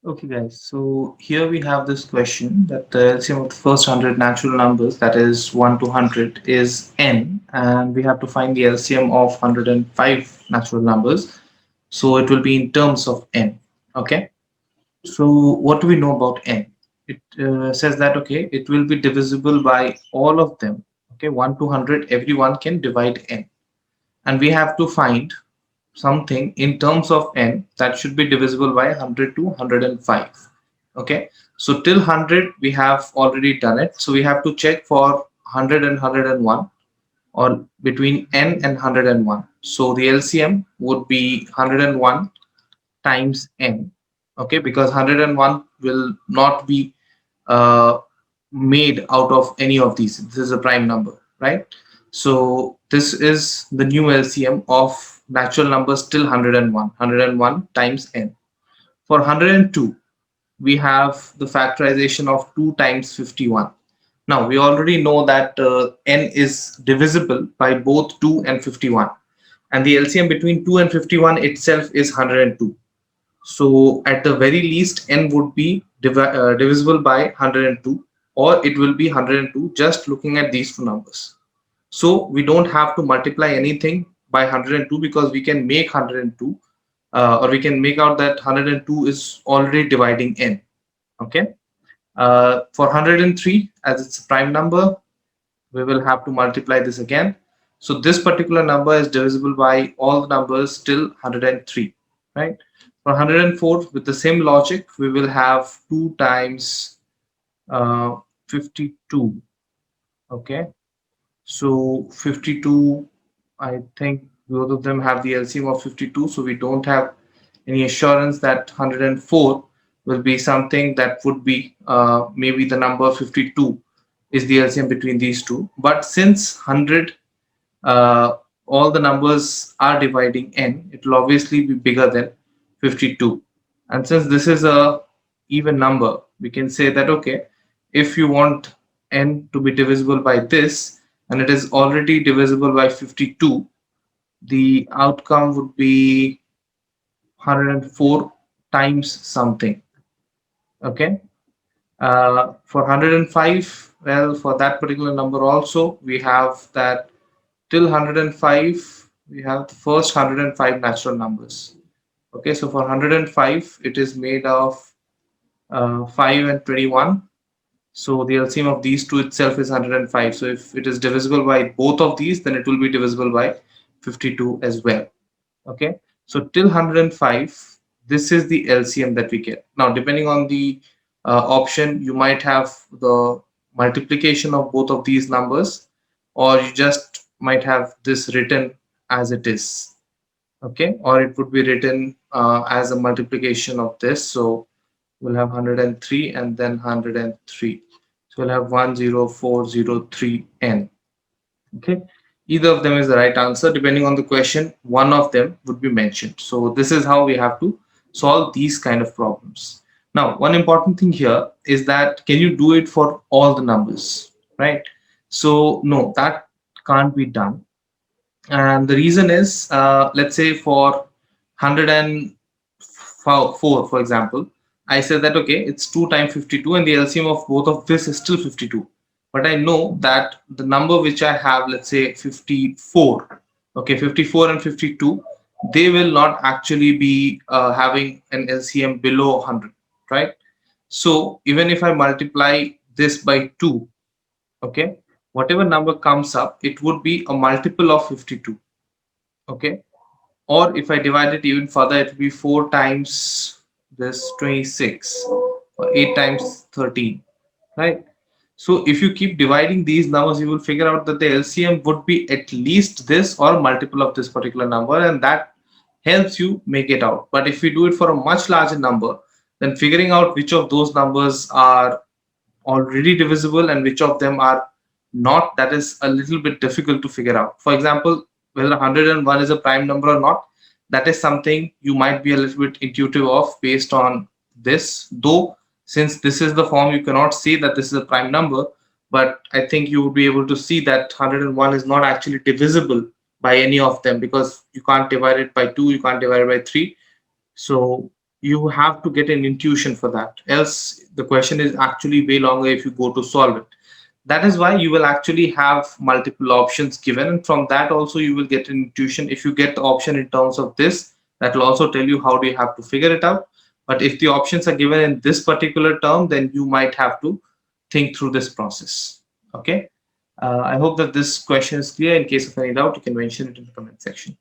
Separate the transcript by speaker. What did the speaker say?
Speaker 1: Okay, guys. So here we have this question that the LCM of the first 100 natural numbers, that is 1 to 100, is n, and we have to find the LCM of 105 natural numbers. So it will be in terms of n. Okay. So what do we know about n? It says that okay, it will be divisible by all of them. Okay, 1 to 100, everyone can divide n, and we have to find something in terms of n that should be divisible by 100 to 105. Okay, so till 100 we have already done it, so we have to check for 100 and 101, or between n and 101. So the LCM would be 101 times n. Okay, because 101 will not be uh, made out of any of these. This is a prime number, right? So this is the new LCM of natural numbers till 101. 101 times n. For 102, we have the factorization of 2 times 51. Now we already know that n is divisible by both 2 and 51, and the LCM between 2 and 51 itself is 102. So at the very least, n would be divisible by 102, or it will be 102 just looking at these two numbers. So we don't have to multiply anything by 102, because we can make 102, or we can make out that 102 is already dividing n. Okay. For 103, as it's a prime number, we will have to multiply this again. So this particular number is divisible by all the numbers till 103, right? For 104, with the same logic, we will have 2 times 52. Okay, so 52, I think both of them have the LCM of 52, so we don't have any assurance that 104 will be something that would be maybe the number 52 is the LCM between these two. But since 100, uh, all the numbers are dividing n, it will obviously be bigger than 52. And since this is a even number, we can say that okay, if you want n to be divisible by this, and it is already divisible by 52, the outcome would be 104 times something. Okay. For 105, well, for that particular number also, we have that till 105, we have the first 105 natural numbers. Okay, so for 105, it is made of 5 and 21. So the LCM of these two itself is 105. So if it is divisible by both of these, then it will be divisible by 52 as well. Okay, so till 105, this is the LCM that we get. Now depending on the option, you might have the multiplication of both of these numbers, or you just might have this written as it is. Okay, or it would be written as a multiplication of this. So we'll have 103 and then 103, so we'll have 10403n. Okay, either of them is the right answer. Depending on the question, one of them would be mentioned. So this is how we have to solve these kind of problems. Now one important thing here is that can you do it for all the numbers, right? So no, that can't be done. And the reason is, let's say for 104, for example, I said that okay, it's 2 times 52, and the LCM of both of this is still 52. But I know that the number which I have, let's say 54, okay, 54 and 52, they will not actually be having an LCM below 100, right? So even if I multiply this by 2, okay, whatever number comes up, it would be a multiple of 52. Okay, or if I divide it even further, it will be 4 times this 26, or 8 times 13, right? So if you keep dividing these numbers, you will figure out that the LCM would be at least this or multiple of this particular number, and that helps you make it out. But if you do it for a much larger number, then figuring out which of those numbers are already divisible and which of them are not, that is a little bit difficult to figure out. For example, whether 101 is a prime number or not, that is something you might be a little bit intuitive of based on this, though since this is the form, you cannot say that this is a prime number, but I think you would be able to see that 101 is not actually divisible by any of them, because you can't divide it by 2, you can't divide it by 3. So you have to get an intuition for that. Else, the question is actually way longer if you go to solve it. That is why you will actually have multiple options given, and from that also you will get an intuition. If you get the option in terms of this, that will also tell you how do you have to figure it out. But if the options are given in this particular term, then you might have to think through this process. Okay. I hope that this question is clear. In case of any doubt, you can mention it in the comment section.